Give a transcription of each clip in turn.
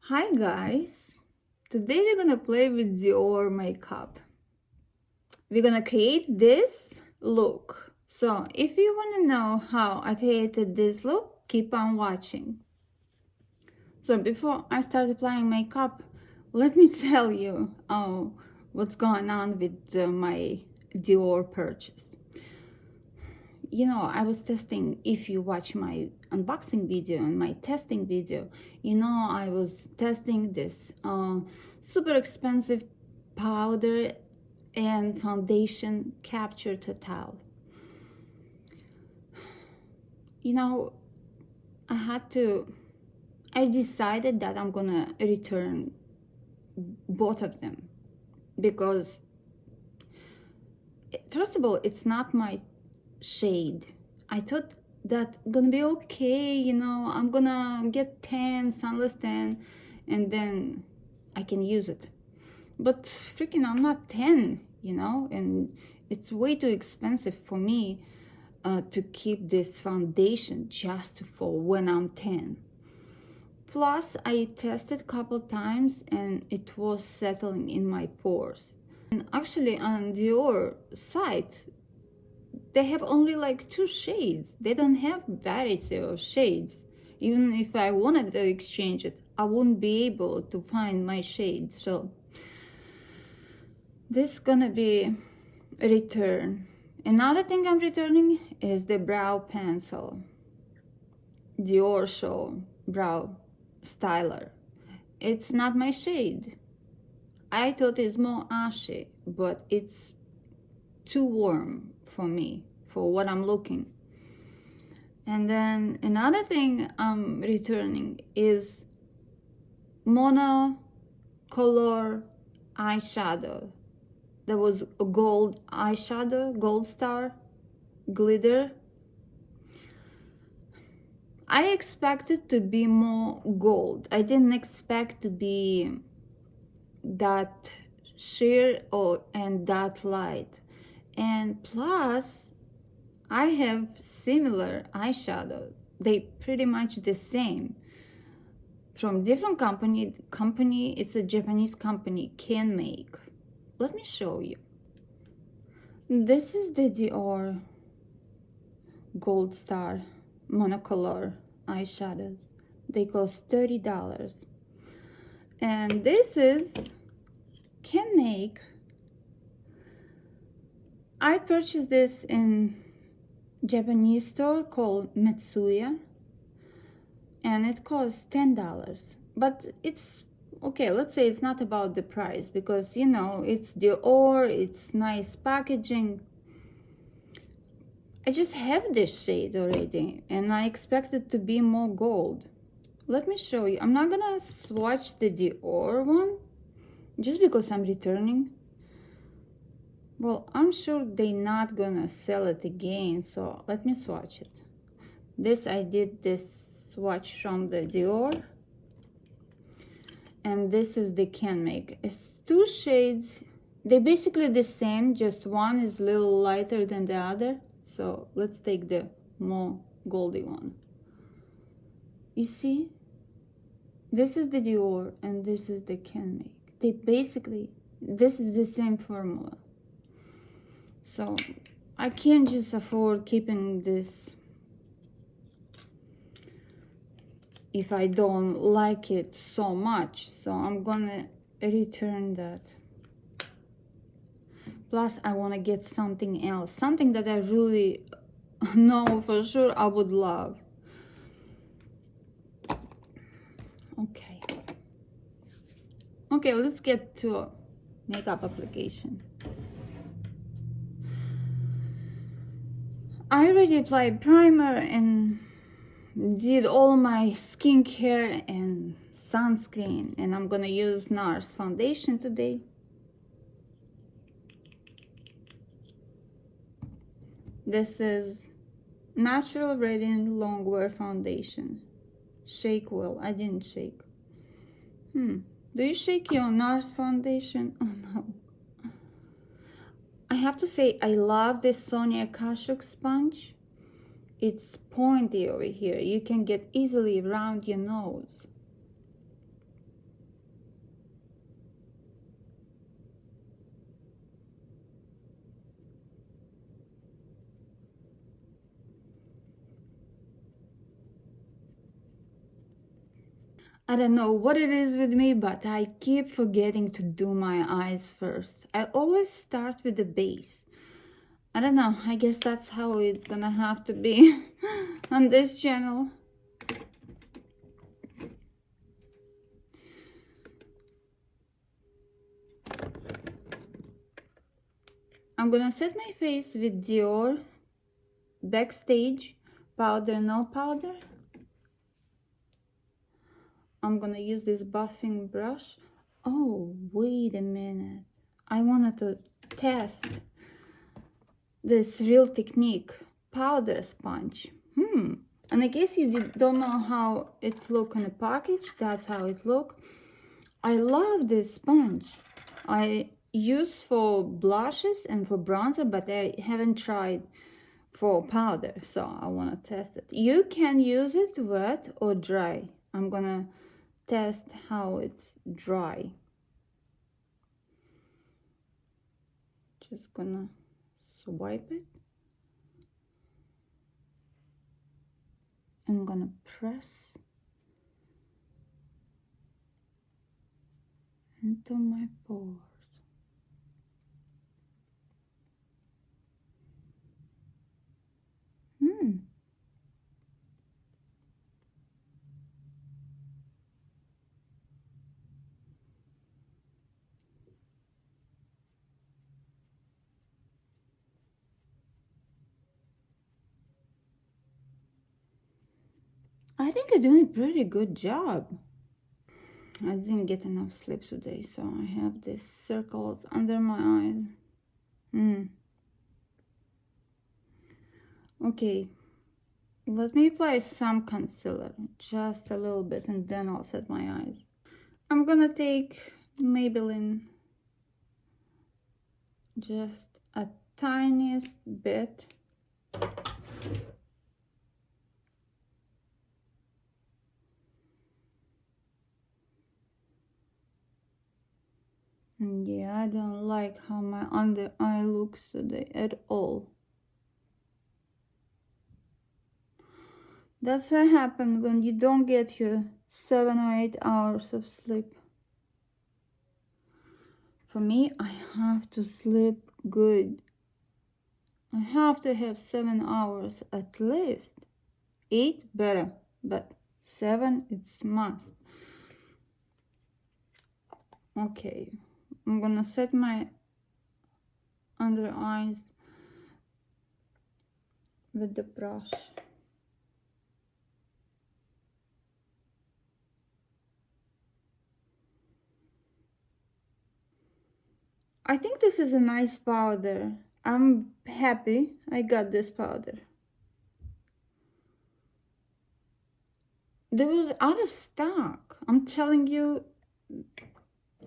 Hi guys, today we're gonna play with Dior makeup. We're gonna create this look. So if you wanna know how I created this look, keep on watching. So before I start applying makeup, let me tell you what's going on with my Dior purchase. I was testing. If you watch my unboxing video and my testing video, I was testing this super expensive powder and foundation Capture Total. I decided that I'm gonna return both of them because, first of all, it's not my shade. I thought that gonna be okay, I'm gonna get tan, sunless tan, and then I can use it. But freaking I'm not tan, and it's way too expensive for me to keep this foundation just for when I'm tan. Plus I tested a couple times and it was settling in my pores. And actually on Dior site they have only like 2 shades. They don't have variety of shades. Even if I wanted to exchange it, I wouldn't be able to find my shade. So this is gonna be a return. Another thing I'm returning is the brow pencil. Dior Show Brow Styler. It's not my shade. I thought it's more ashy, but it's too warm for me, for what I'm looking. And then another thing I'm returning is monocolor eyeshadow. There was a gold eyeshadow, gold star, glitter. I expected to be more gold. I didn't expect to be that sheer and that light. And plus I have similar eyeshadows. They pretty much the same from different company. It's a Japanese company, Can Make. Let me show you. This is the Dior Gold Star monocolor eyeshadows. They cost $30. And this is Can Make. I purchased this in Japanese store called Metsuya, and it costs $10. But it's okay. Let's say it's not about the price because it's Dior, it's nice packaging. I just have this shade already and I expect it to be more gold. Let me show you. I'm not gonna swatch the Dior one just because I'm returning. Well, I'm sure they're not gonna sell it again, so let me swatch it. I did this swatch from the Dior, and this is the Can Make. It's 2 shades. They're basically the same, just one is a little lighter than the other. So let's take the more goldy one. You see? This is the Dior and this is the Can Make. This is the same formula. So I can't just afford keeping this if I don't like it so much. So I'm gonna return that. Plus I want to get something else, something that I really know for sure I would love. Okay, let's get to makeup application. I already applied primer and did all my skincare and sunscreen, and I'm gonna use NARS foundation today. This is Natural Radiant Longwear Foundation. Shake well. I didn't shake. Do you shake your NARS foundation? Oh no. I have to say, I love this Sonia Kashuk sponge. It's pointy over here. You can get easily around your nose. I don't know what it is with me, but I keep forgetting to do my eyes first. I always start with the base. I don't know, I guess that's how it's gonna have to be on this channel. I'm gonna set my face with Dior Backstage Powder No Powder. I'm gonna use this buffing brush. Oh, wait a minute. I wanted to test this Real Technique powder sponge. And I guess you don't know how it look on the package. That's how it look. I love this sponge. I use for blushes and for bronzer, but I haven't tried for powder, so I want to test it. You can use it wet or dry. I'm gonna test how it's dry. Just gonna swipe it. I'm gonna press into my pores. I think I'm doing a pretty good job. I didn't get enough sleep today, so I have these circles under my eyes. Okay, let me apply some concealer, just a little bit, and then I'll set my eyes. I'm gonna take Maybelline, just a tiniest bit. Yeah, I don't like how my under eye looks today at all. That's what happens when you don't get your 7 or 8 hours of sleep. For me, I have to sleep good. I have to have 7 hours at least. 8 better, but 7 it's must. Okay, I'm gonna set my under eyes with the brush. I think this is a nice powder. I'm happy I got this powder. There was out of stock. I'm telling you,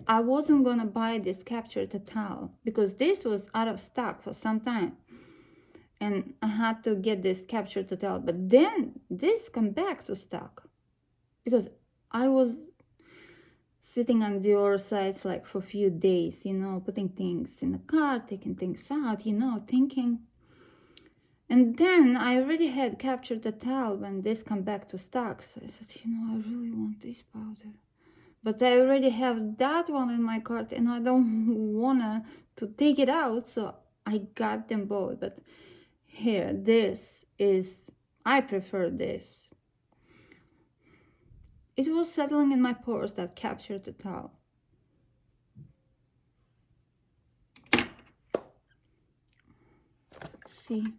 I wasn't gonna buy this Capture Total because this was out of stock for some time. And I had to get this Capture Total. But then this come back to stock. Because I was sitting on Dior sites like for a few days, you know, putting things in the cart, taking things out, you know, thinking. And then I already had Capture Total when this come back to stock. So I said, you know, I really want this powder. But I already have that one in my cart and I don't wanna to take it out, so I got them both. But here, this is, I prefer this. It was settling in my pores, that Capture Total. Let's see.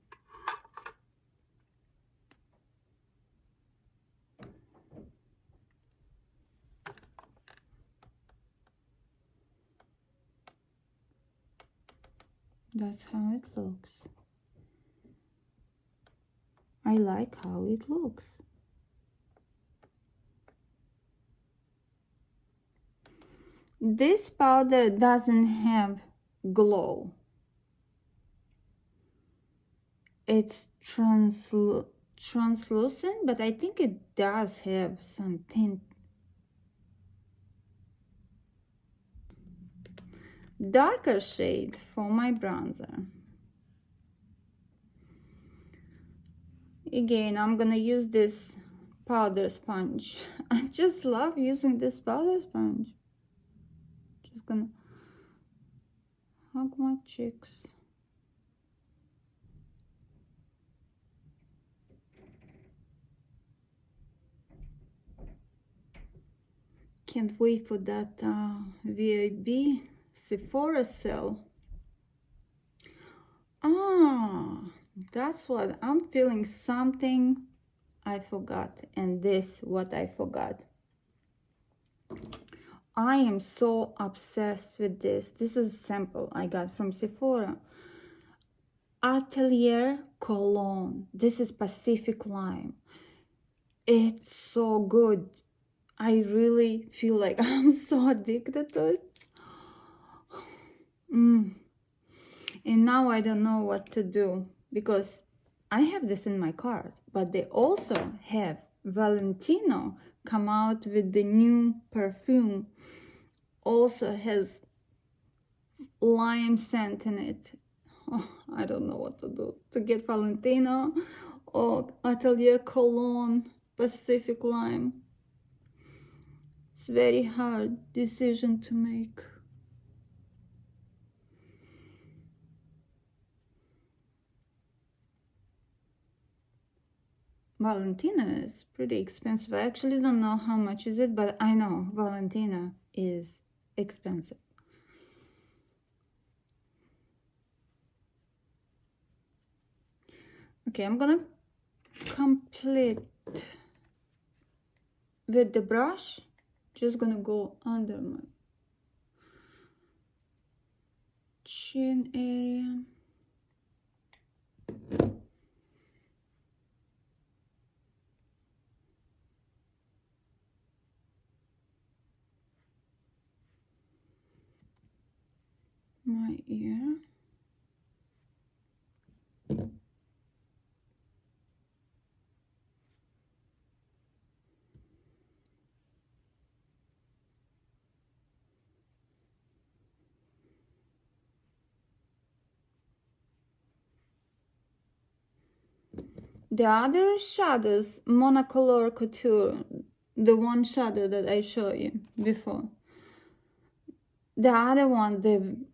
That's how it looks. I like how it looks. This powder doesn't have glow. It's translucent, but I think it does have some tint. Darker shade for my bronzer. Again, I'm gonna use this powder sponge. I just love using this powder sponge. Just gonna hug my cheeks. Can't wait for that VIB Sephora sale. Ah, that's what I'm feeling. Something I forgot, and this what I forgot. I am so obsessed with this. This is a sample I got from Sephora. Atelier Cologne. This is Pacific Lime. It's so good. I really feel like I'm so addicted to it. And now I don't know what to do, because I have this in my cart, but they also have Valentino come out with the new perfume. Also has lime scent in it. Oh, I don't know what to do. To get Valentino or Atelier Cologne Pacific Lime. It's very hard decision to make. Valentina is pretty expensive. I actually don't know how much is it, but I know Valentina is expensive. Okay, I'm gonna complete with the brush. Just gonna go under my chin area. My ear. The other shadows, Monocolor Couture, the one shadow that I showed you before. The other one,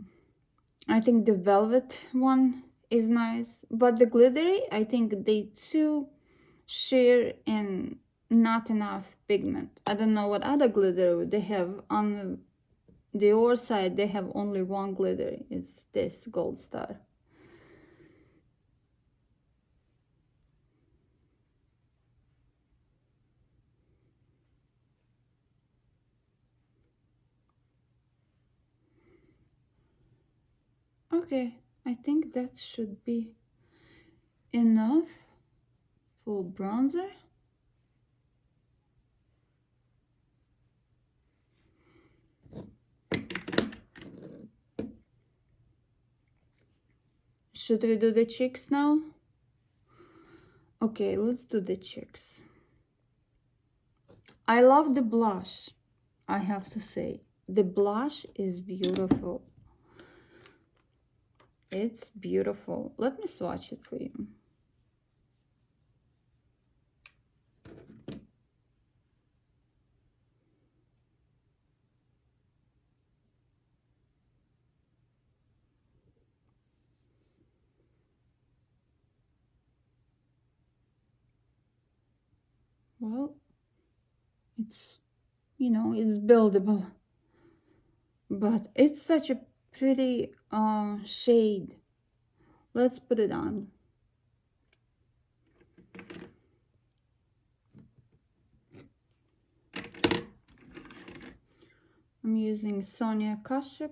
I think the velvet one is nice, but the glittery, I think they too sheer and not enough pigment. I don't know what other glitter they have. On the Dior side, they have only one glitter. It's this Gold Star. Okay, I think that should be enough for bronzer. Should we do the cheeks now? Okay, let's do the cheeks. I love the blush, I have to say. The blush is beautiful. It's beautiful. Let me swatch it for you. Well, it's, you know, it's buildable, but it's such a pretty shade. Let's put it on. I'm using Sonia Kashuk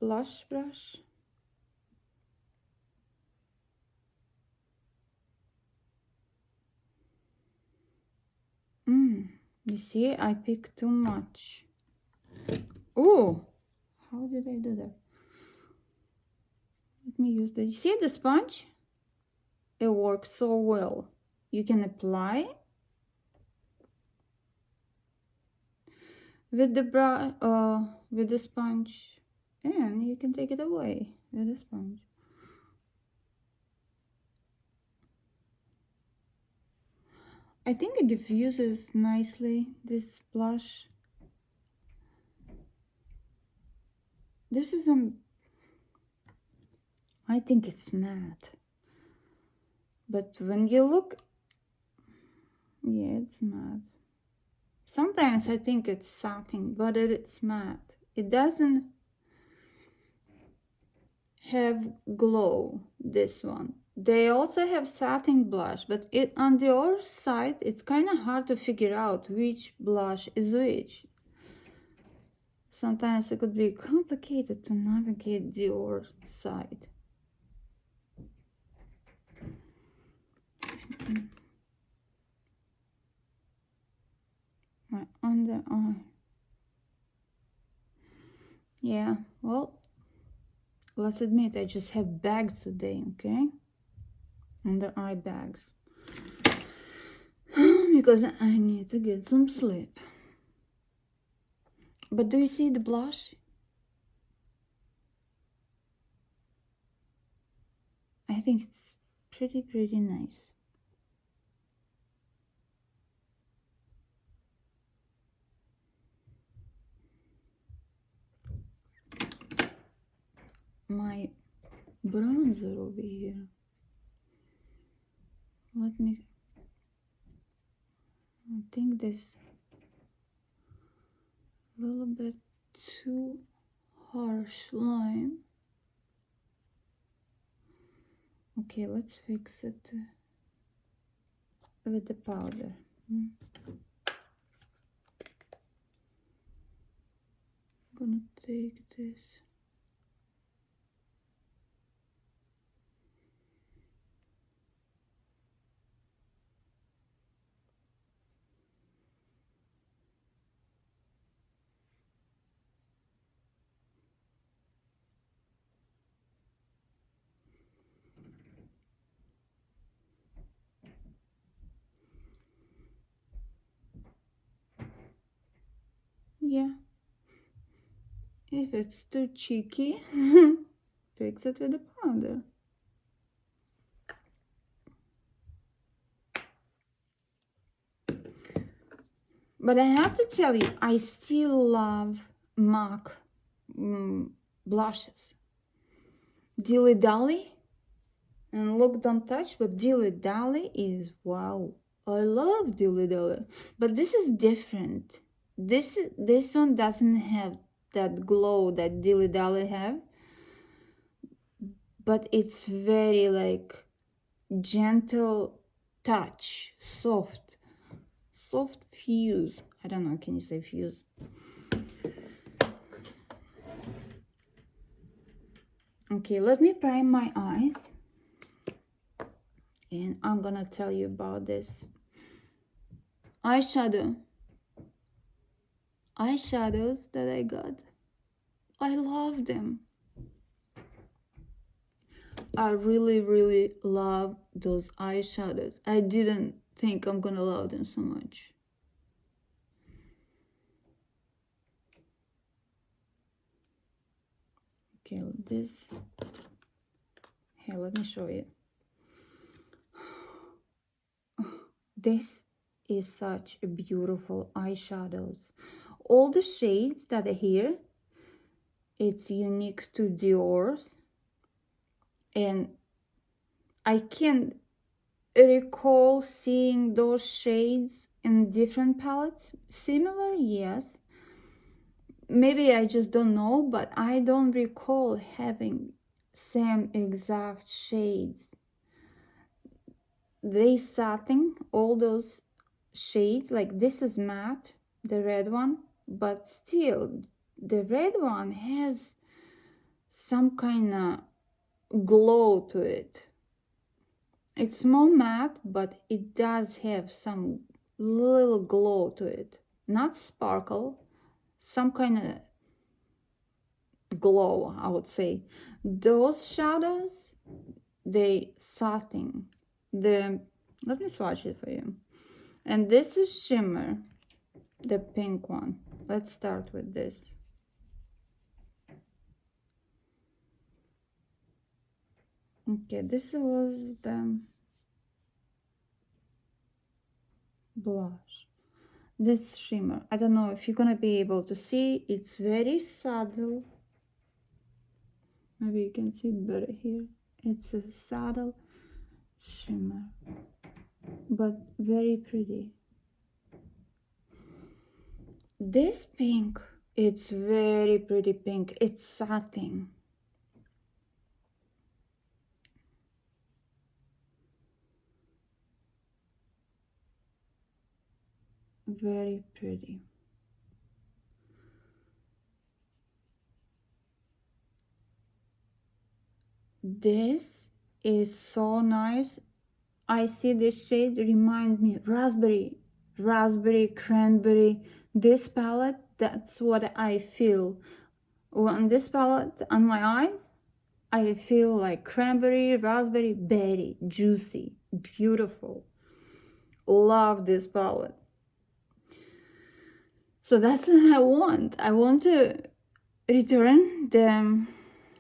blush brush. You see, I picked too much. Oh, how did I do that? Let me use the, you see the sponge? It works so well. You can apply with the brush, with the sponge, and you can take it away with the sponge. I think it diffuses nicely, this blush. This is I think it's matte, but when you look, yeah, it's matte. Sometimes I think it's satin, but it's matte. It doesn't have glow, this one. They also have satin blush, but it on the other side, it's kind of hard to figure out which blush is which. Sometimes it could be complicated to navigate the Dior side. My under eye. Yeah, well, let's admit I just have bags today, okay? Under eye bags. Because I need to get some sleep. But do you see the blush? I think it's pretty nice. My bronzer over here. Let me, I think this a little bit too harsh line. Okay, let's fix it with the powder. I'm gonna take this. Yeah, if it's too cheeky, fix it with the powder. But I have to tell you, I still love MAC blushes. Dilly Dally and Look Don't Touch, but Dilly Dally is wow. I love Dilly Dally, but this is different. This one doesn't have that glow that Dilly Dally have, but it's very like gentle touch, soft fuse. I don't know, can you say fuse? Okay, let me prime my eyes and I'm gonna tell you about this eyeshadows that I got. I love them. I really love those eyeshadows. I didn't think I'm gonna love them so much. Okay, this, here, let me show you. This is such a beautiful eyeshadows. All the shades that are here, it's unique to Dior's, and I can recall seeing those shades in different palettes. Similar, yes. Maybe I just don't know, but I don't recall having same exact shades. They satin, all those shades, like this is matte, the red one, but still the red one has some kind of glow to it. It's more matte, but it does have some little glow to it. Not sparkle, some kind of glow, I would say. Those shadows, they satin. Let me swatch it for you. And this is shimmer, the pink one. Let's start with this. Okay, this was the blush. This shimmer, I don't know if you're gonna be able to see, it's very subtle. Maybe you can see it better here. It's a subtle shimmer, but very pretty. This pink, it's very pretty pink. It's satin. Very pretty. This is so nice. I see this shade remind me raspberry, cranberry. This palette, that's what I feel. On this palette, on my eyes, I feel like cranberry, raspberry, berry, juicy, beautiful. Love this palette. So that's what I want. I want to return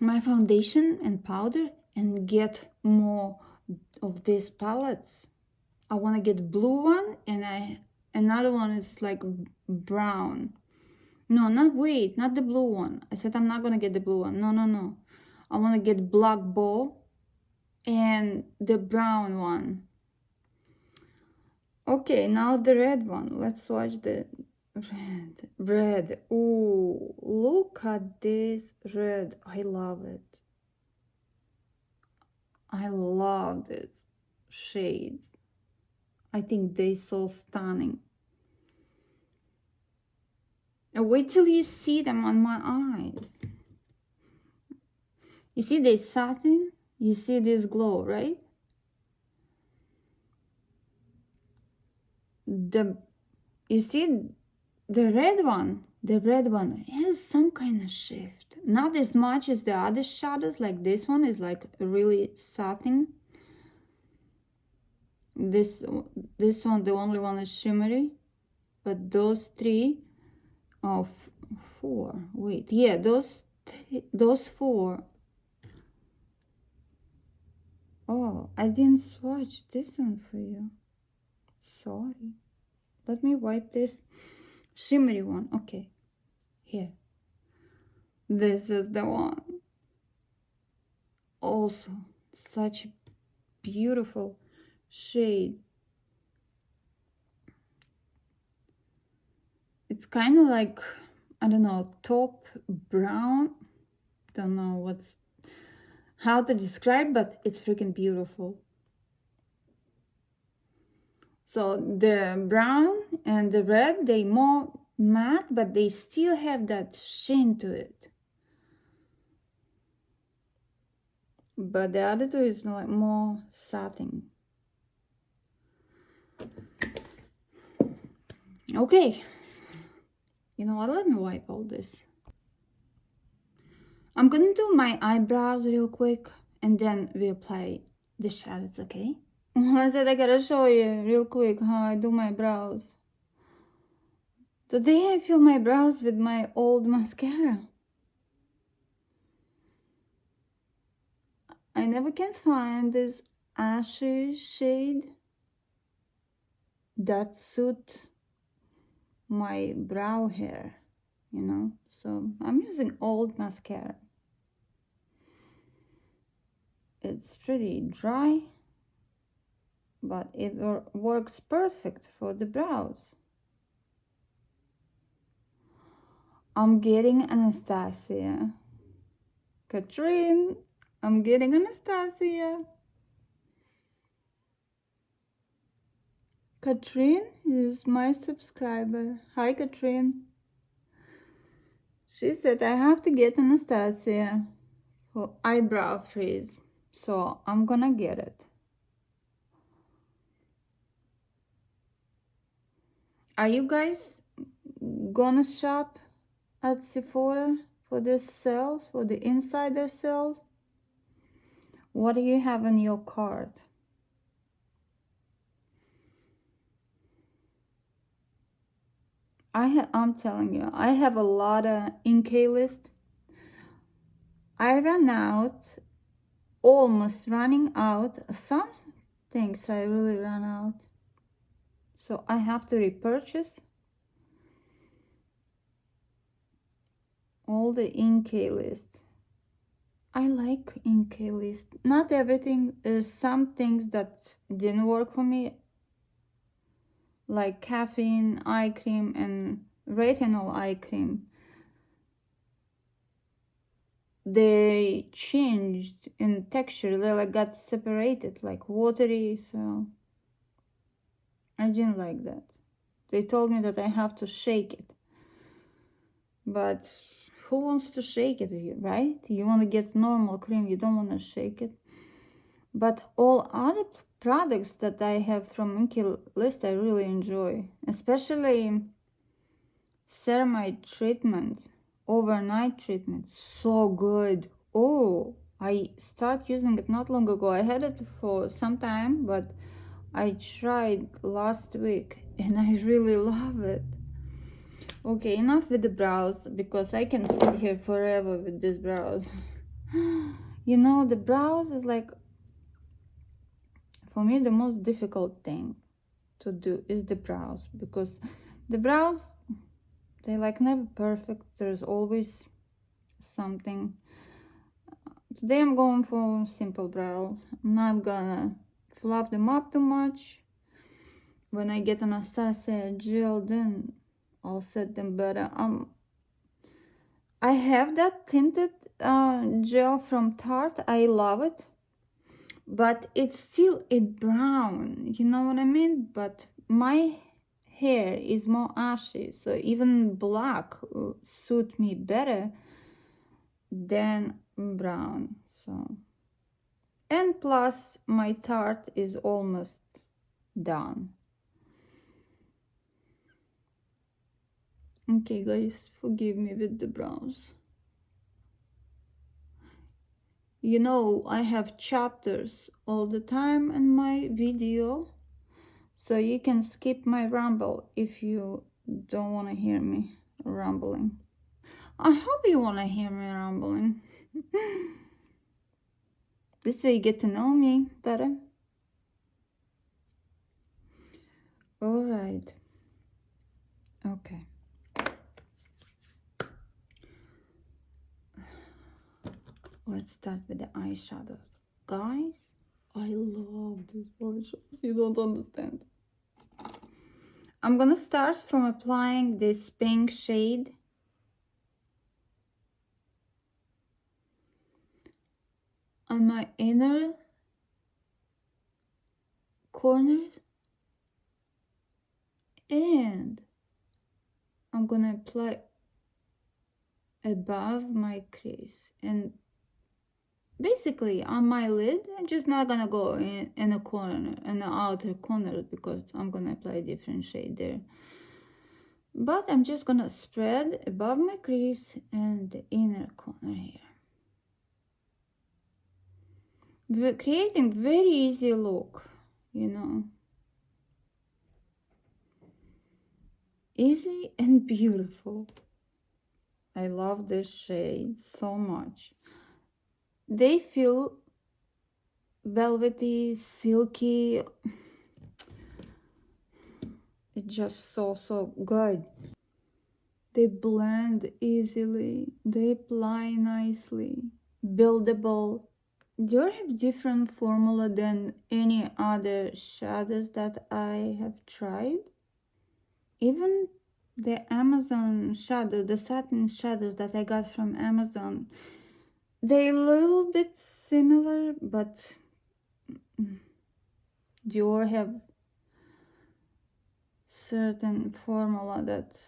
my foundation and powder and get more of these palettes. I want to get blue one, and another one is like brown. No, not the blue one. I said I'm not gonna get the blue one. No. I want to get black bow and the brown one. Okay, now the red one. Let's swatch the red. Ooh, look at this red. I love it. I love this shades. I think they're so stunning. And wait till you see them on my eyes. You see they satin? You see this glow, right? You see the red one has some kind of shift. Not as much as the other shadows, like this one is like really satin. This one, the only one is shimmery, but those three, four. Wait, yeah, those four. Oh, I didn't swatch this one for you. Sorry. Let me wipe this shimmery one. Okay, here. This is the one. Also, such a beautiful shade. It's kind of like, I don't know, taupe brown. Don't know how to describe, but it's freaking beautiful. So the brown and the red, they more matte, but they still have that sheen to it. But the other two is like more satin. Okay, you know what, let me wipe all this. I'm gonna do my eyebrows real quick and then we apply the shadows, okay? I said I gotta show you real quick how I do my brows. Today I fill my brows with my old mascara. I never can find this ashy shade that suit my brow hair, you know? So I'm using old mascara. It's pretty dry, but it works perfect for the brows. I'm getting Anastasia. Katrine, I'm getting Anastasia. Katrine is my subscriber. Hi, Katrine. She said I have to get Anastasia for eyebrow freeze. So I'm gonna get it. Are you guys gonna shop at Sephora for this sales, for the insider sales? What do you have in your cart? I'm telling you, I have a lot of Inkay list. I ran out, almost running out. Some things I really ran out. so I have to repurchase all the Inkey list. I like Inkey list. Not everything. There's some things that didn't work for me, like caffeine eye cream and retinol eye cream. They changed in texture. They like got separated, like watery, so I didn't like that. They told me that I have to shake it, but who wants to shake it, right? You want to get normal cream, you don't want to shake it. But all other products that I have from Inkey list I really enjoy, especially ceramide treatment, overnight treatment, so good. Oh, I started using it not long ago. I had it for some time, but I tried last week and I really love it. Okay, enough with the brows, because I can sit here forever with these brows. You know, the brows is like, for me, the most difficult thing to do is the brows, because the brows, they like never perfect. There's always something. Today I'm going for simple brow. I'm not gonna fluff them up too much. When I get Anastasia gel, then I'll set them better. I have that tinted gel from Tarte. I love it, but it's still a brown, you know what I mean? But my hair is more ashy, so even black suit me better than brown. So, and plus my Tarte is almost done. Okay guys, forgive me with the brows. You know, I have chapters all the time in my video, so you can skip my ramble if you don't want to hear me rambling. I hope you want to hear me rambling. This way you get to know me better. All right. Okay. Let's start with the eyeshadows. Guys, I love these eyeshadows. You don't understand. I'm gonna start from applying this pink shade. On my inner corners, and I'm gonna apply above my crease, and basically on my lid. I'm just not gonna go in a corner, in the outer corner, because I'm gonna apply a different shade there. But I'm just gonna spread above my crease and the inner corner here. We're creating very easy look, you know. Easy and beautiful. I love this shade so much. They feel velvety, silky. It's just so good. They blend easily. They apply nicely. Buildable. Dior have different formula than any other shadows that I have tried. Even the Amazon shadow, the satin shadows that I got from Amazon, they're a little bit similar, but Dior have certain formula that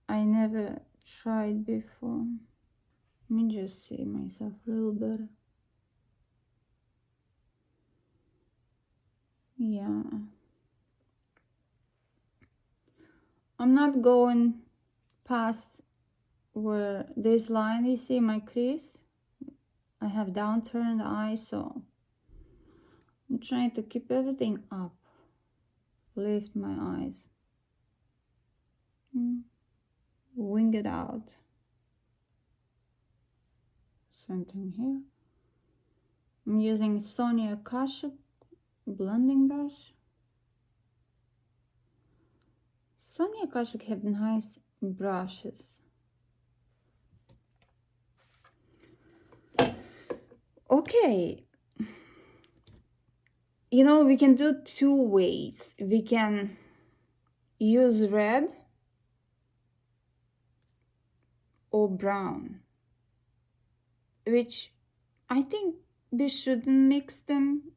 I never tried before. Let me just see myself a little better. Yeah. I'm not going past where this line, you see my crease. I have downturned eyes, so I'm trying to keep everything up. Lift my eyes. Wing it out. Same thing here. I'm using Sonia Kashuk blending brush. Sonia Kashuk have nice brushes. Okay, you know, we can do two ways. We can use red or brown, which I think we shouldn't mix them.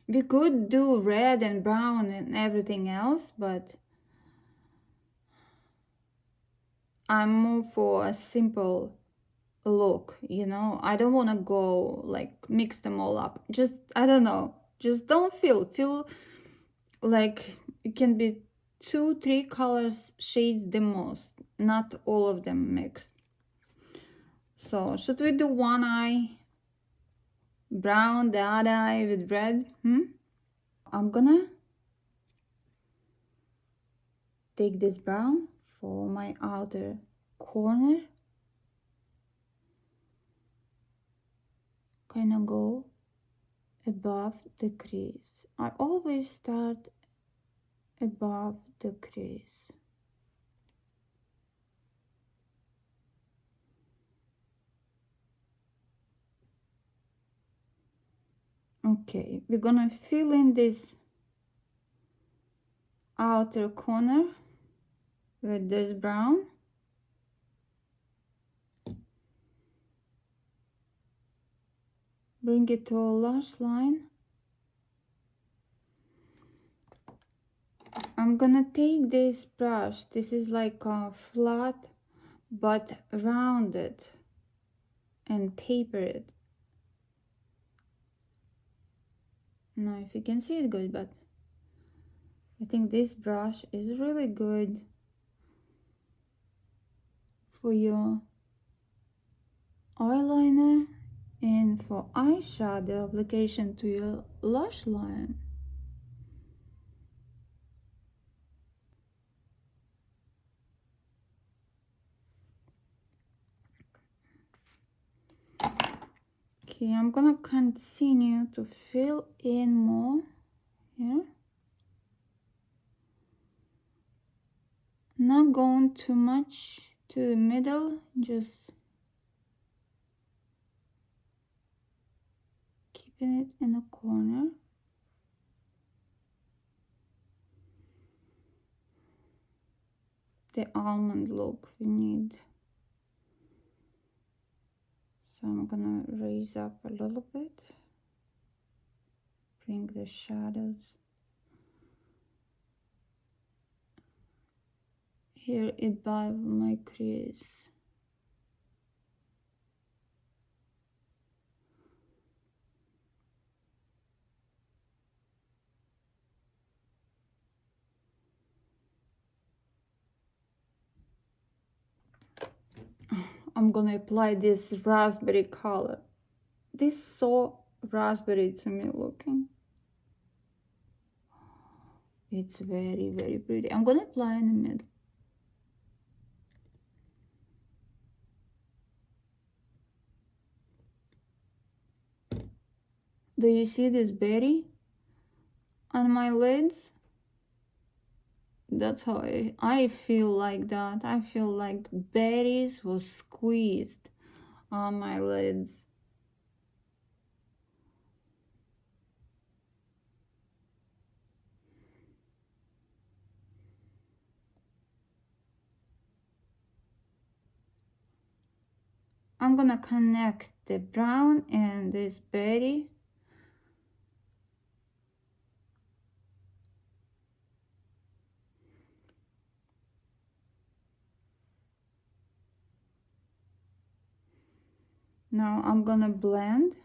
We could do red and brown and everything else, but I'm more for a simple look, you know. I don't want to go like mix them all up. Just, I don't know, just don't feel like it can be 2-3 colors shades the most, not all of them mixed. So should we do one eye brown, the other eye with red? I'm gonna take this brown for my outer corner, kind of go above the crease. I always start above the crease. Okay, we're gonna fill in this outer corner with this brown. Bring it to a lash line. I'm gonna take this brush. This is like a flat but rounded and taper it. Now if you can see it good, but I think this brush is really good for your eyeliner and for eyeshadow application to your lash line. Okay, I'm gonna continue to fill in more here. Not going too much to the middle, just keeping it in a corner. The almond look we need. So I'm gonna raise up a little bit, bring the shadows here above my crease. I'm gonna apply this raspberry color. This is so raspberry to me looking. It's very, very pretty. I'm gonna apply in the middle. Do you see this berry on my lids? That's how I feel like that. I feel like berries were squeezed on my lids. I'm gonna connect the brown and this berry. Now I'm gonna blend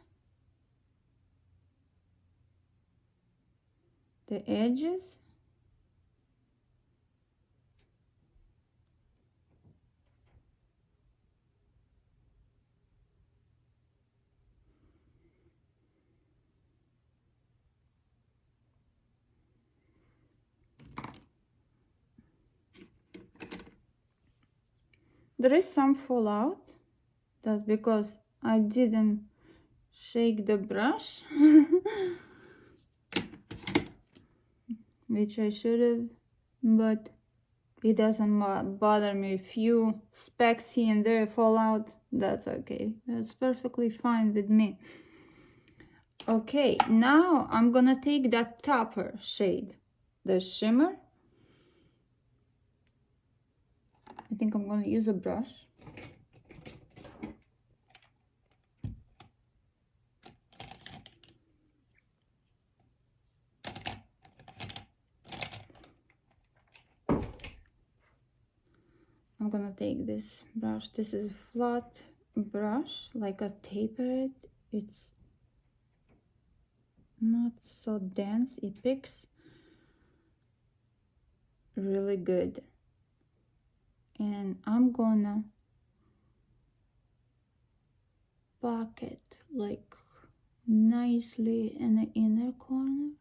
the edges. There is some fallout. That's because I didn't shake the brush, which I should have. but it doesn't bother me. If few specks here and there fall out, that's okay. That's perfectly fine with me. Okay, now I'm gonna take that topper shade, the shimmer. I think I'm gonna use a brush. I'm gonna take this brush. This is a flat brush, like a tapered. It's not so dense. It picks really good. And I'm gonna pack it like nicely in the inner corner.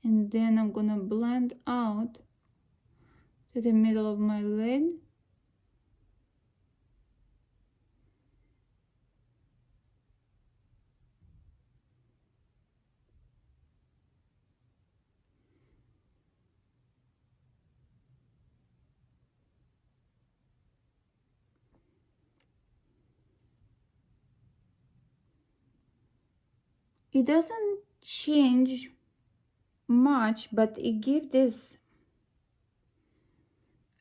And then I'm gonna blend out to the middle of my lid. It doesn't change much, but it gives this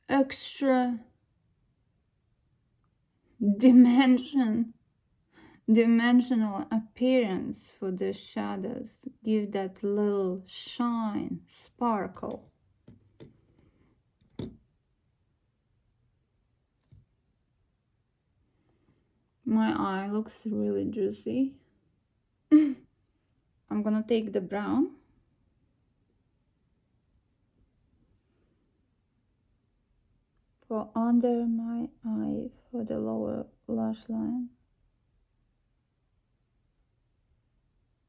extra dimensional appearance for the shadows. Give that little shine, sparkle. My eye looks really juicy. I'm gonna take the brown. For under my eye for the lower lash line.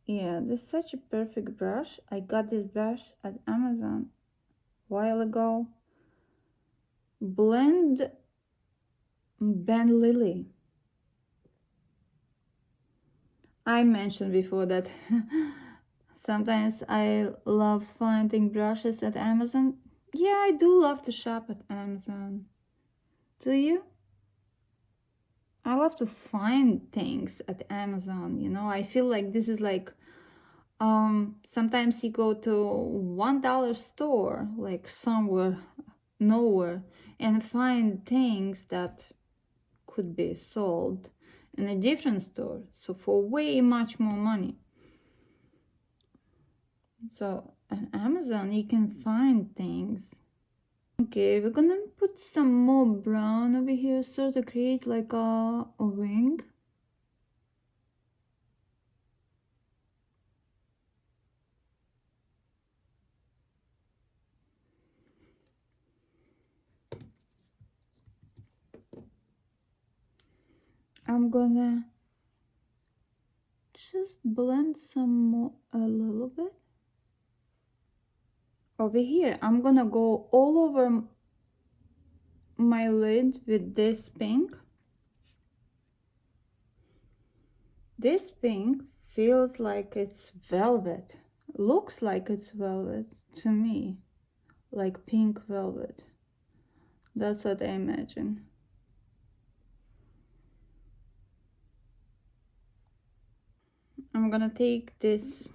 Yeah, this is such a perfect brush. I got this brush at Amazon a while ago. Blend Ben Lily. I mentioned before that sometimes I love finding brushes at Amazon. Yeah, I do love to shop at Amazon. Do you? I love to find things at Amazon, you know. I feel like this is like sometimes you go to $1 store, like somewhere nowhere, and find things that could be sold in a different store, so for way much more money. So on Amazon you can find things. Okay, we're gonna put some more brown over here, sort of create like a wing. I'm gonna just blend some more a little bit over here. I'm gonna go all over my lid with this pink. This pink feels like it's velvet, looks like it's velvet to me, like pink velvet. That's what I imagine. I'm gonna take this,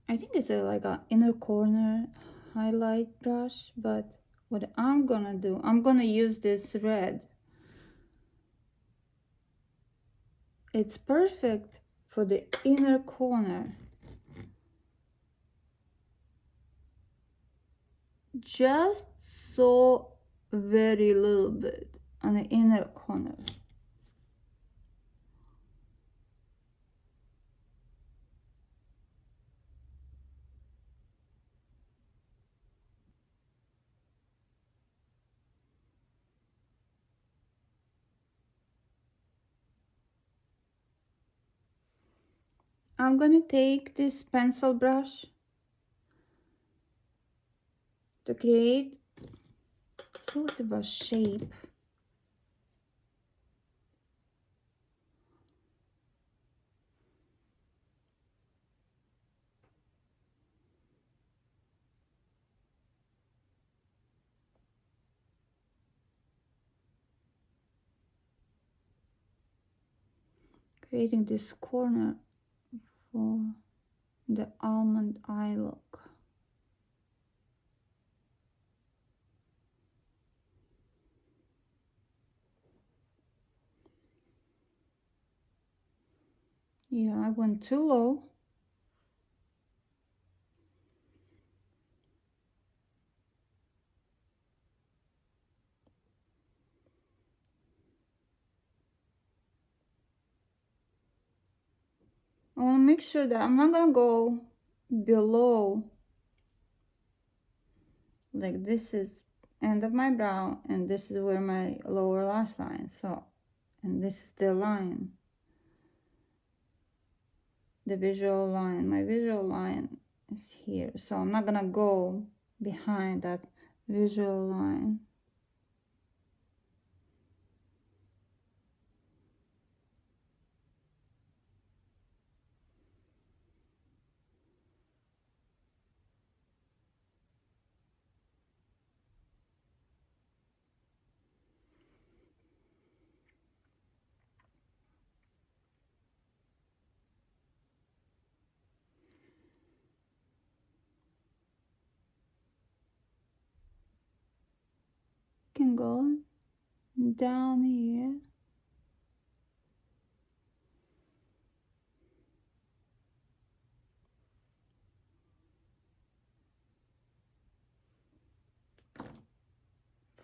I think it's like a inner corner highlight brush, but what I'm gonna do, I'm gonna use this red. It's perfect for the inner corner. Just so very little bit on the inner corner. I'm gonna take this pencil brush to create sort of a shape. creating this corner for the almond eye look. Yeah, I went too low. I want to make sure that I'm not gonna go below, like this is end of my brow and this is where my lower lash line, so, and this is the line, the visual line. My visual line is here, so I'm not gonna go behind that visual line. Can go down here.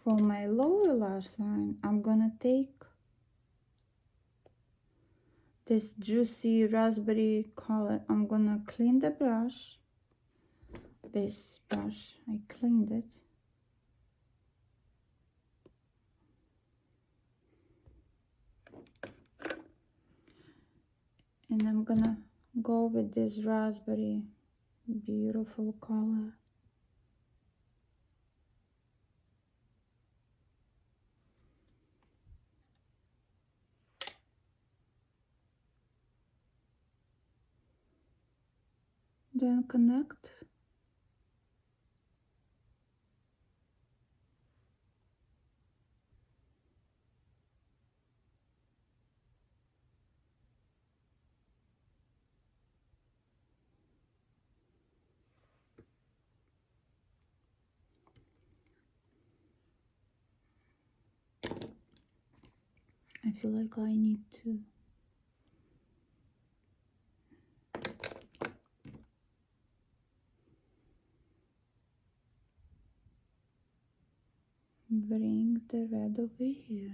For my lower lash line, I'm gonna take this juicy raspberry color. I'm gonna clean the brush. This brush, I cleaned it. And I'm gonna go with this raspberry, beautiful color. Then connect. I feel like I need to bring the red over here.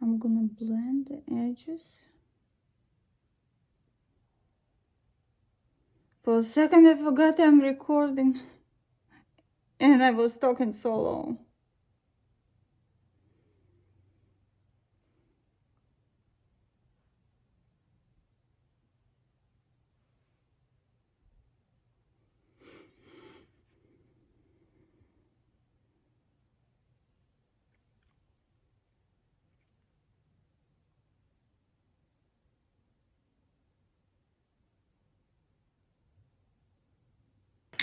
I'm gonna blend the edges. For a second I forgot I'm recording and I was talking so long.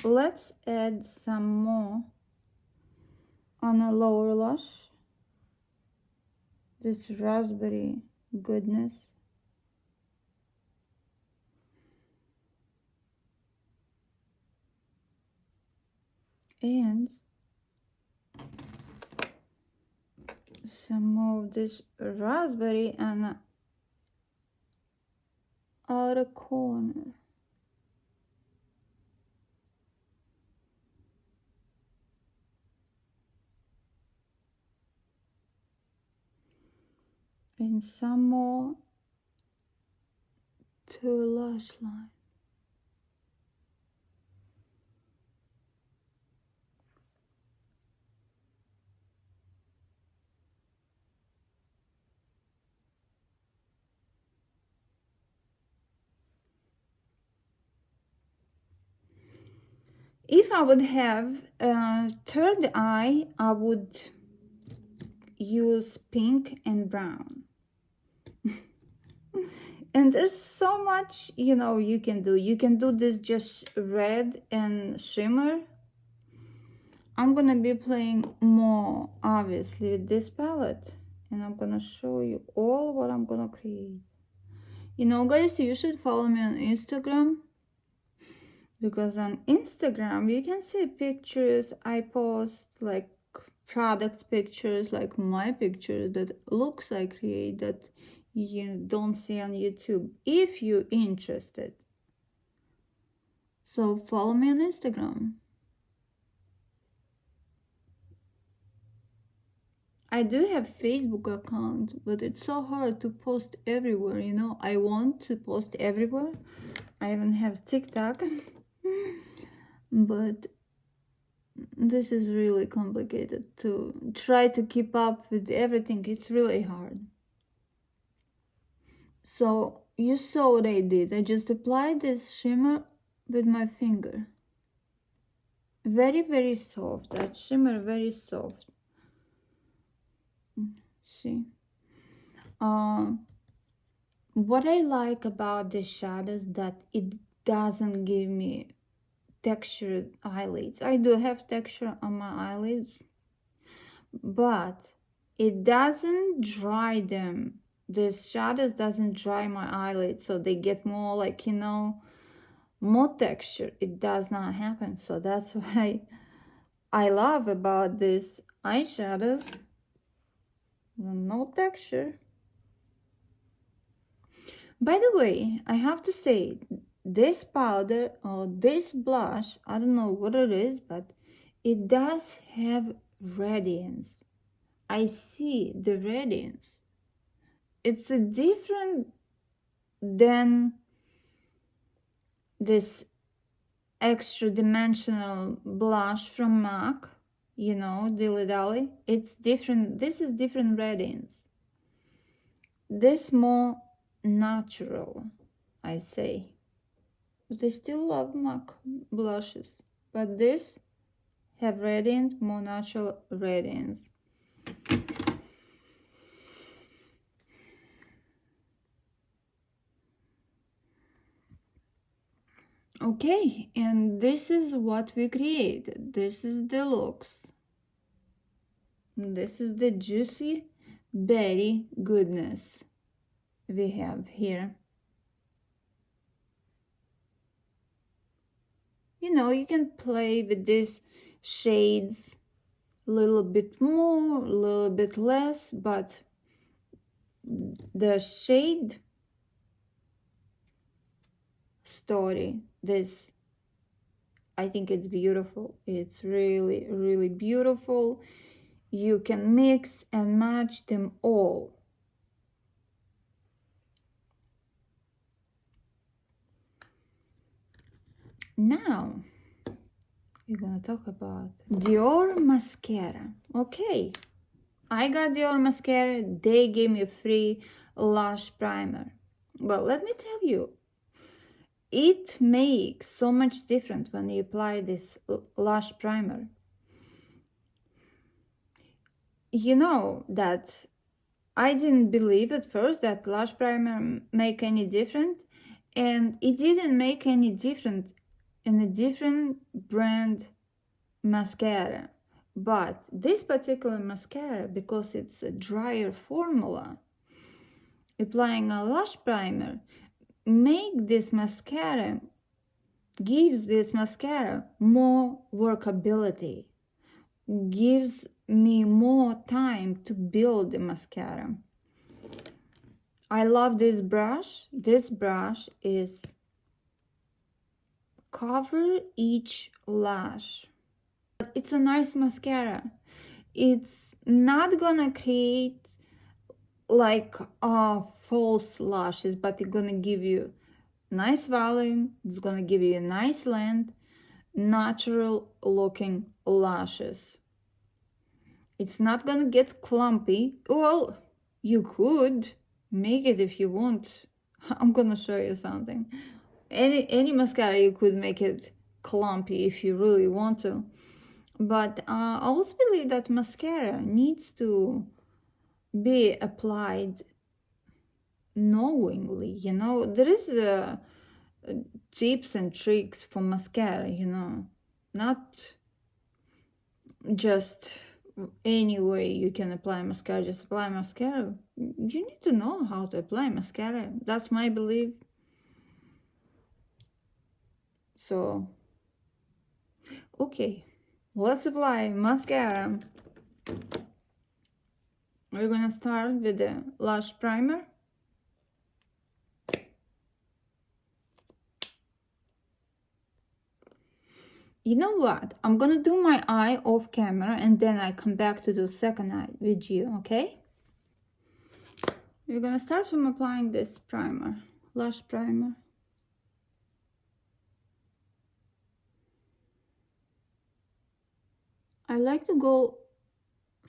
Let's add some more on a lower lash. This raspberry goodness. And some more of this raspberry on outer corner. And some more to lash line. If I would have a third eye, I would use pink and brown. And there's so much, you know, you can do. You can do this just red and shimmer. I'm gonna be playing more, obviously, with this palette. And I'm gonna show you all what I'm gonna create. You know, guys, you should follow me on Instagram. Because on Instagram, you can see pictures I post, like product pictures, like my pictures, that looks I create that you don't see on YouTube, if you're interested. So follow me on Instagram. I do have Facebook account, but it's so hard to post everywhere, you know. I want to post everywhere. I even have TikTok. But this is really complicated to try to keep up with everything. It's really hard. So you saw what I did. I just applied this shimmer with my finger. Very, very soft. That shimmer, very soft. See? What I like about the shadows, that it doesn't give me textured eyelids. I do have texture on my eyelids, but it doesn't dry them. This shadows doesn't dry my eyelids, so they get more like, you know, more texture. It does not happen. So that's why I love about this eyeshadows. No texture. By the way, I have to say, this powder or this blush, I don't know what it is, but it does have radiance. I see the radiance. It's a different than this extra dimensional blush from MAC, you know, Dilly Dally. It's different. This is different radiance. This more natural, I say. But I still love MAC blushes, but this have radiant, more natural radiance. Okay, and this is what we created. This is the looks. This is the juicy berry goodness we have here. You know, you can play with these shades a little bit more, a little bit less, but the shade story, this, I think it's beautiful. It's really, really beautiful. You can mix and match them all. Now, we're gonna talk about Dior mascara. Okay, I got Dior mascara. They gave me a free lash primer. Well, let me tell you, it makes so much difference when you apply this lash primer. You know that I didn't believe at first that lash primer make any difference, and it didn't make any difference in a different brand mascara. But this particular mascara, because it's a drier formula, applying a lash primer, gives this mascara more workability, gives me more time to build the mascara. I love this brush. This brush is cover each lash. It's a nice mascara. It's not gonna create like false lashes, but it's gonna give you nice volume. It's gonna give you a nice length, natural looking lashes. It's not gonna get clumpy. Well, you could make it if you want. I'm gonna show you something. Any mascara, you could make it clumpy if you really want to. But I also believe that mascara needs to be applied knowingly, you know. There is tips and tricks for mascara, you know, not just any way you can apply mascara. Just apply mascara. You need to know how to apply mascara. That's my belief. So okay, let's apply mascara. We're gonna start with the lash primer. You know what? I'm gonna do my eye off camera and then I come back to do second eye with you, okay? We're gonna start from applying this primer, lash primer. I like to go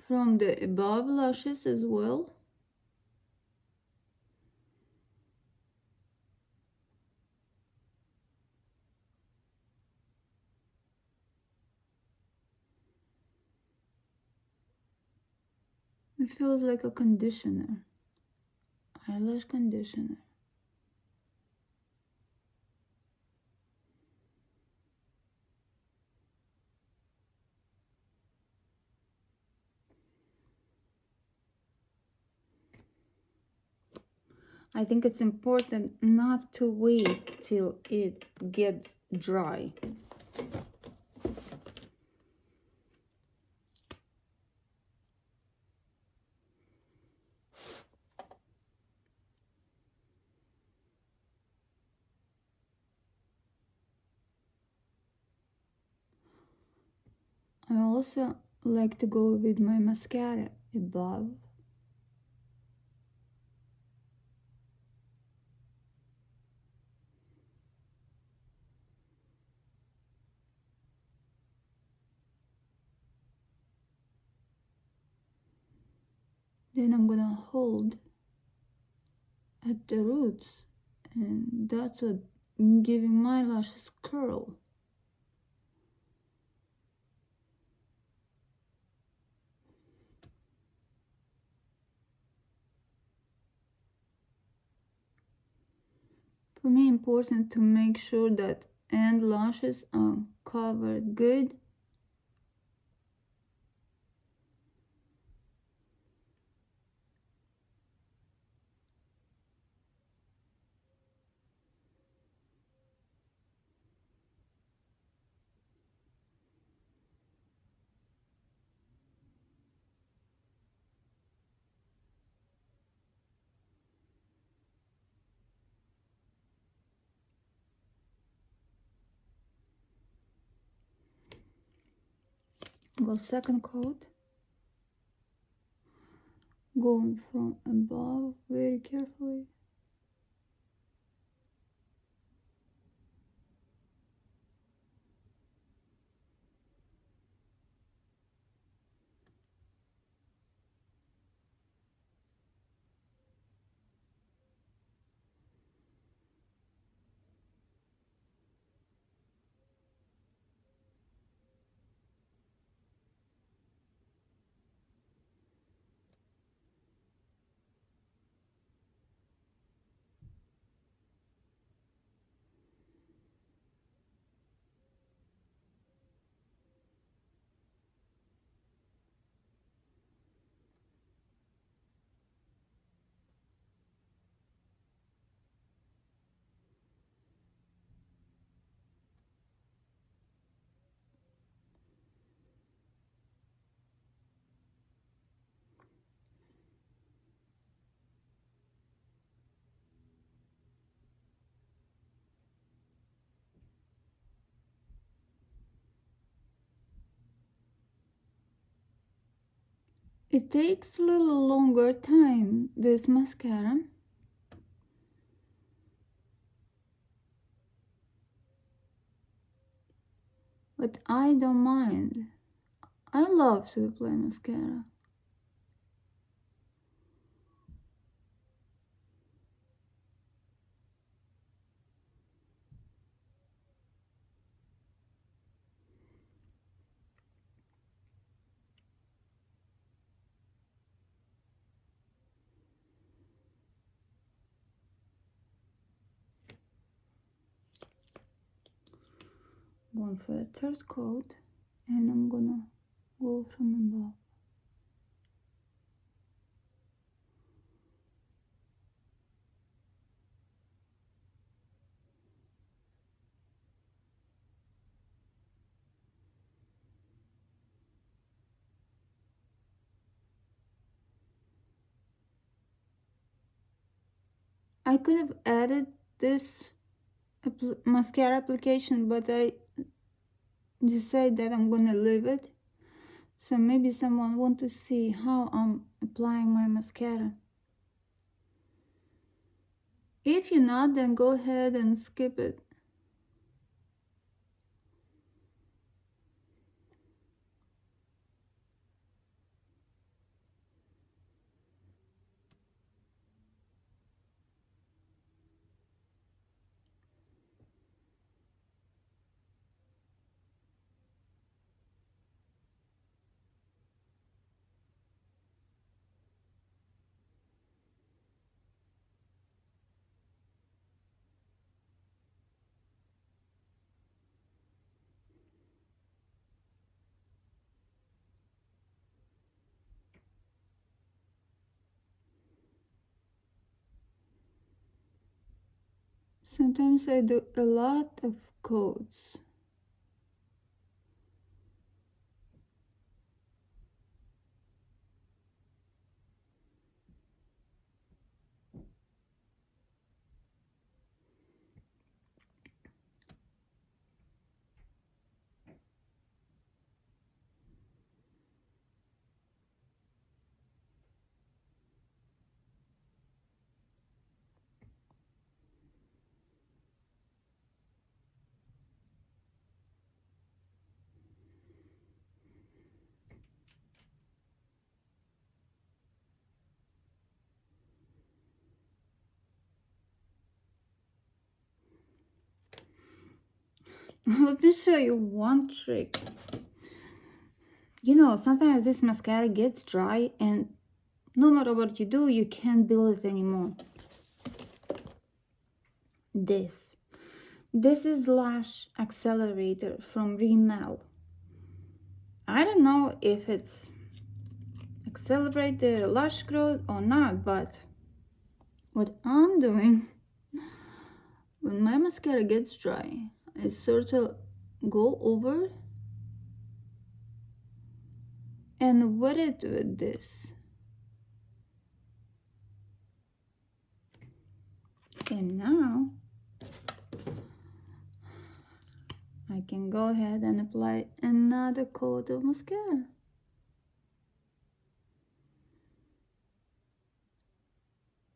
from the above lashes as well. It feels like a conditioner, eyelash conditioner. I think it's important not to wait till it gets dry. I also like to go with my mascara above. Then I'm gonna hold at the roots, and that's what giving my lashes curl. For me, important to make sure that end lashes are covered good. Go second coat, going from above very carefully. It takes a little longer time, this mascara. But I don't mind. I love to apply mascara. Going for the third coat, and I'm gonna go from above. I could have added this mascara application, but I decided that I'm gonna leave it. So maybe someone want to see how I'm applying my mascara. If you're not, then go ahead and skip it. Sometimes I do a lot of coats. Let me show you one trick. You know, sometimes this mascara gets dry and no matter what you do, you can't build it anymore. This is Lash Accelerator from Rimmel. I don't know if it's accelerate the lash growth or not, but what I'm doing when my mascara gets dry, I sort of go over and wet it with this. And now I can go ahead and apply another coat of mascara.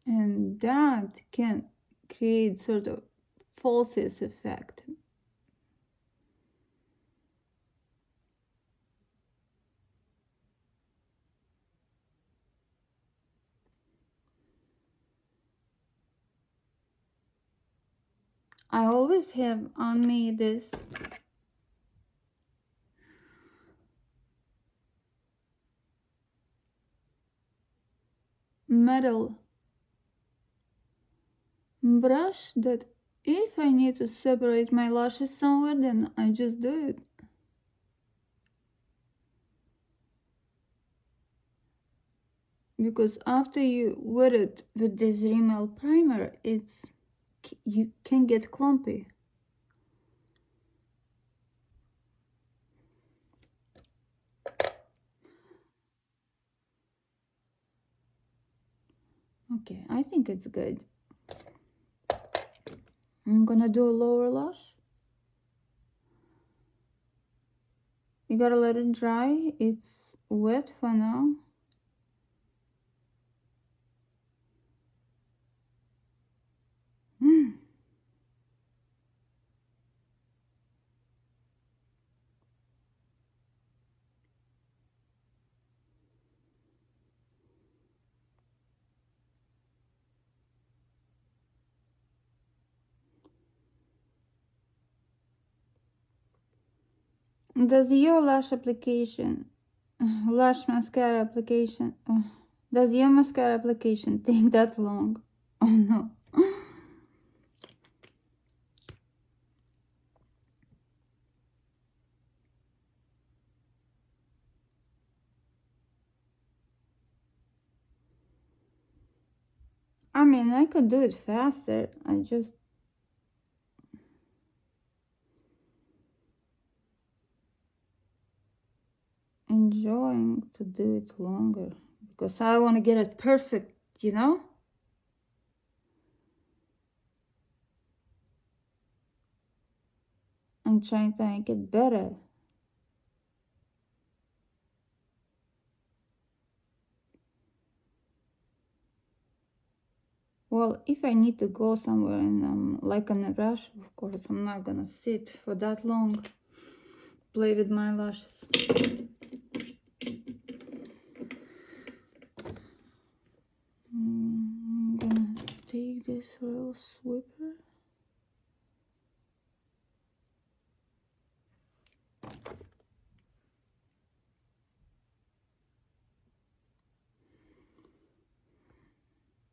And that can create sort of falsies effect. I always have on me this metal brush that if I need to separate my lashes somewhere, then I just do it. Because after you wet it with this Rimmel primer, you can get clumpy. Okay, I think it's good. I'm gonna do a lower lash. You gotta let it dry. It's wet for now. Does your lash application, lash mascara application, does your mascara application take that long? Oh no. mean, I could do it faster. I just enjoying to do it longer because I want to get it perfect, you know? I'm trying to make it better. Well, if I need to go somewhere and I'm like in a rush, of course, I'm not gonna sit for that long, play with my lashes. I'm gonna take this real sweeper.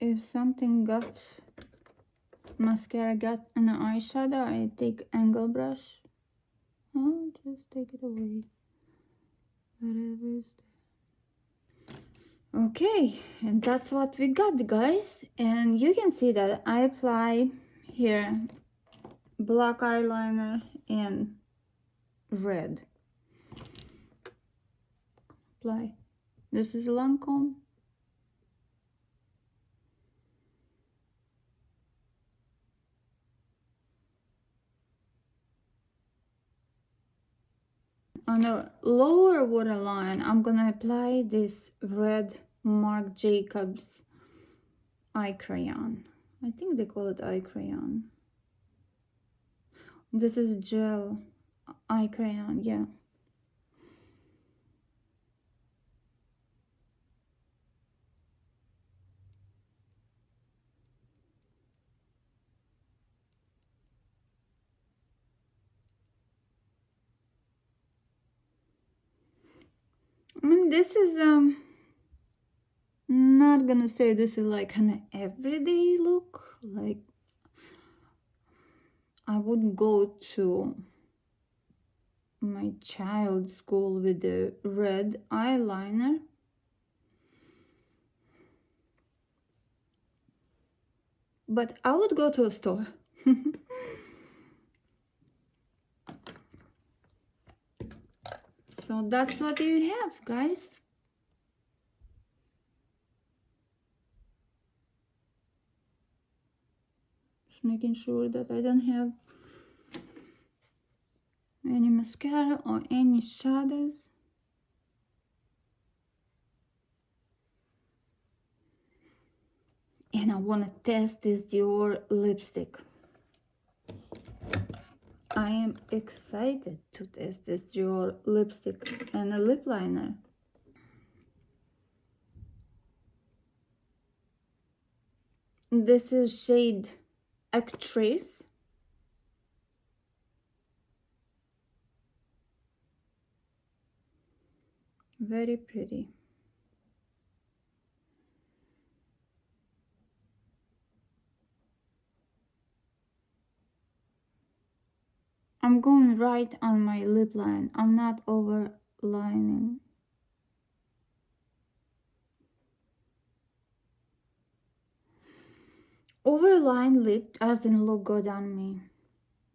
If something got mascara got an eyeshadow, I take angle brush. Oh, just take it away. Whatever is there. Okay, and that's what we got, guys. And you can see that I apply here black eyeliner and red. Apply. This is Lancome. On the lower waterline, I'm gonna apply this red Marc Jacobs eye crayon. I think they call it eye crayon. This is gel eye crayon, yeah. I mean, this is not gonna say this is like an everyday look. Like, I wouldn't go to my child's school with the red eyeliner. But I would go to a store. So that's what you have, guys. Just making sure that I don't have any mascara or any shadows. And I want to test this Dior lipstick. I am excited to test this Dior lipstick and a lip liner. This is shade Actress. Very pretty. I'm going right on my lip line. I'm not overlining. Overlined lip doesn't look good on me.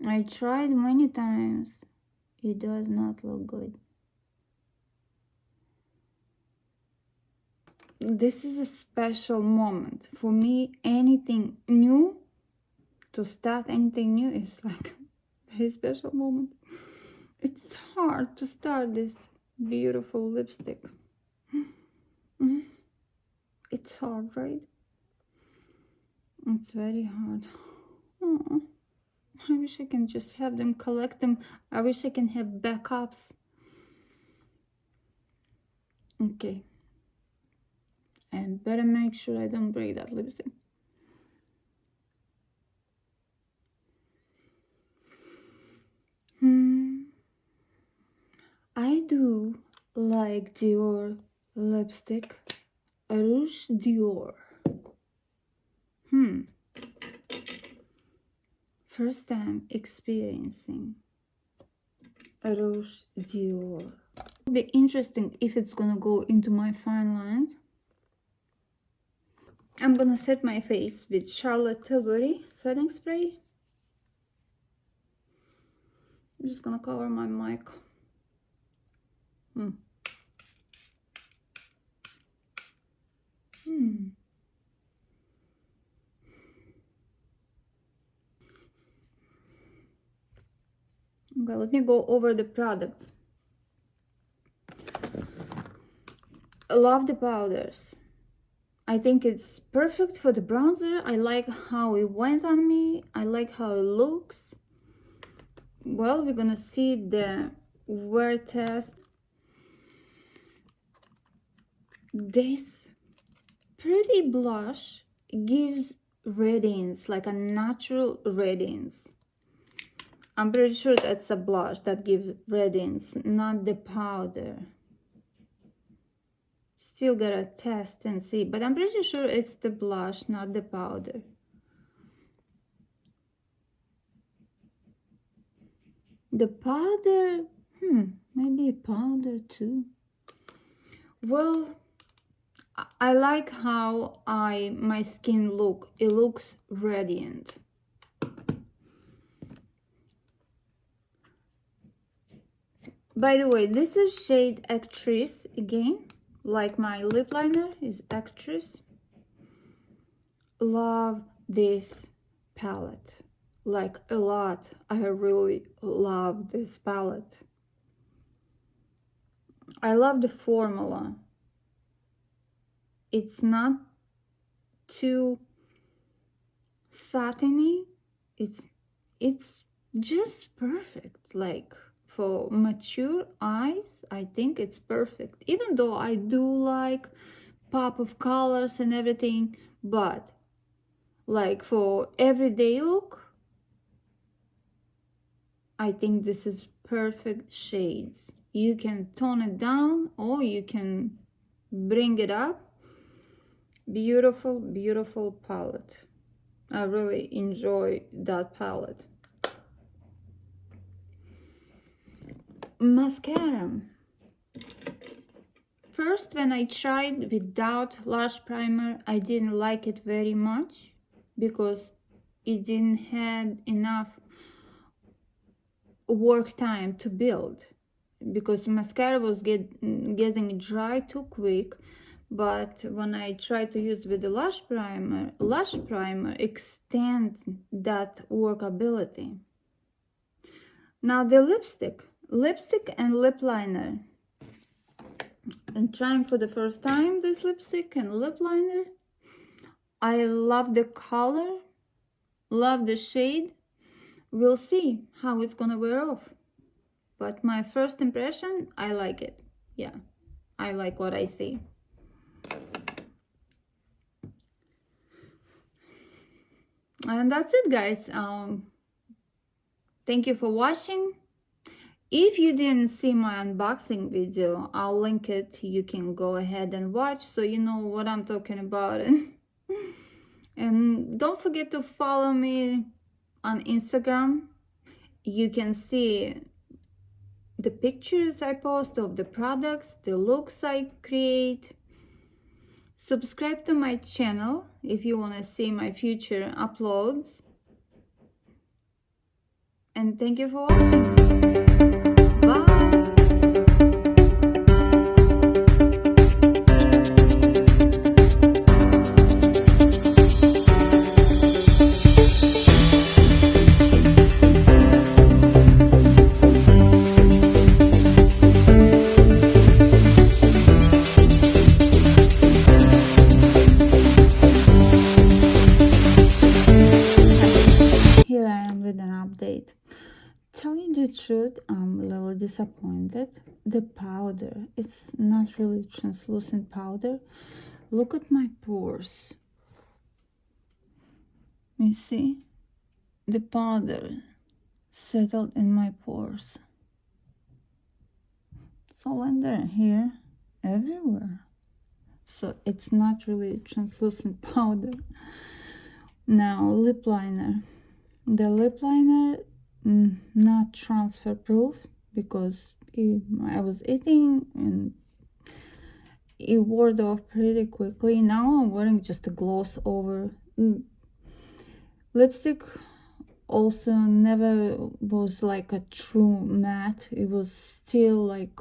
I tried many times. It does not look good. This is a special moment. For me, anything new, to start anything new is like a very special moment. It's hard to start this beautiful lipstick. It's hard, right? It's very hard. Oh, I wish I can just have them, collect them. I wish I can have backups. Okay. And better make sure I don't break that lipstick. I do like Dior lipstick. Rouge Dior. First time experiencing Rouge Dior. It'll be interesting if it's gonna go into my fine lines. I'm gonna set my face with Charlotte Tilbury setting spray. I'm just gonna cover my mic. Okay, let me go over the products. I love the powders. I think it's perfect for the bronzer. I like how it went on me. I like how it looks. Well, we're gonna see the wear test. This pretty blush gives radiance, like a natural radiance. I'm pretty sure that's a blush that gives radiance, not the powder. Still gotta test and see, but I'm pretty sure it's the blush, not the powder. The powder, maybe powder too. Well, I like how my skin look. It looks radiant. By the way, this is shade Actress again, like my lip liner is Actress. Love this palette, like a lot. I really love this palette. I love the formula. It's not too satiny. It's just perfect. Like for mature eyes, I think it's perfect. Even though I do like pop of colors and everything, but like for everyday look, I think this is perfect shades. You can tone it down or you can bring it up. Beautiful, beautiful palette. I really enjoy that palette. Mascara. First, when I tried without lash primer, I didn't like it very much because it didn't have enough work time to build, because mascara was getting dry too quick. But when I try to use with the lash primer extends that workability. Now the lipstick and lip liner. I'm trying for the first time this lipstick and lip liner. I love the color, love the shade. We'll see how it's gonna wear off. But my first impression, I like it. Yeah, I like what I see. And that's it, guys. Thank you for watching. If you didn't see my unboxing video, I'll link it. You can go ahead and watch so you know what I'm talking about. And don't forget to follow me on Instagram. You can see the pictures I post of the products, the looks I create. Subscribe to my channel if you want to see my future uploads. And thank you for watching. Bye! Here I am with an update. Tell you the truth, I'm a little disappointed. The powder, it's not really translucent powder. Look at my pores. You see? The powder settled in my pores. It's all in there, here, everywhere. So it's not really translucent powder. Now, lip liner. The lip liner, not transfer proof because I was eating and it wore off pretty quickly. Now I'm wearing just a gloss over. Lipstick also never was like a true matte. It was still like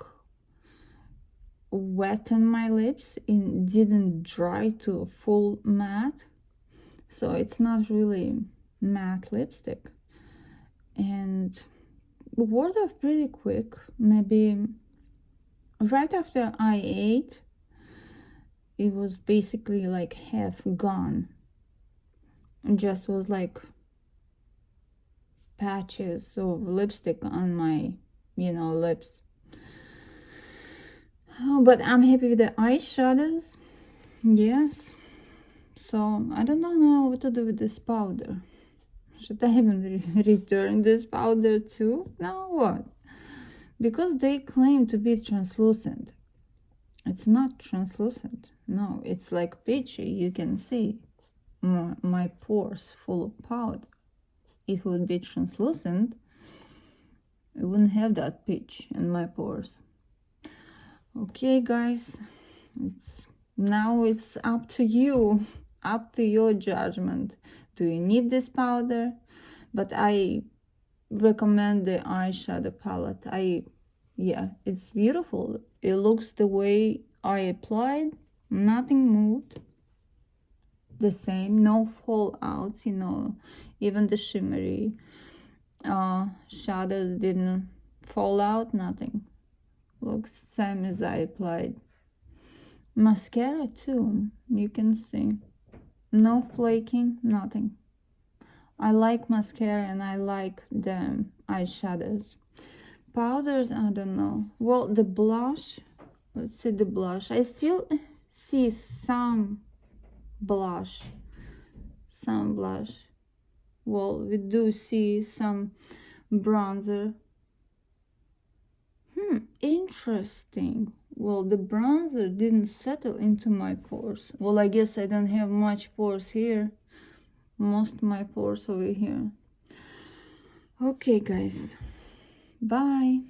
wet on my lips. It didn't dry to a full matte, so it's not really matte lipstick. And wore off pretty quick. Maybe right after I ate, it was basically like half gone. It just was like patches of lipstick on my, you know, lips. Oh, but I'm happy with the eyeshadows. Yes. So I don't know what to do with this powder. Should I even return this powder too? No, what? Because they claim to be translucent. It's not translucent. No, it's like peachy. You can see my pores full of powder. If it would be translucent, I wouldn't have that peach in my pores. Okay, guys, now it's up to you, up to your judgment. Do you need this powder? But I recommend the eyeshadow palette. Yeah, it's beautiful. It looks the way I applied. Nothing moved. The same, no fallouts, you know. Even the shimmery shadows didn't fall out. Nothing. Looks same as I applied. Mascara too, you can see. No flaking, nothing. I like mascara and I like the eyeshadows. Powders, I don't know. Well, the blush, let's see the blush. I still see some blush. Well, we do see some bronzer. Interesting. Well, the bronzer didn't settle into my pores. Well, I guess I don't have much pores here. Most of my pores over here. Okay, guys. Bye.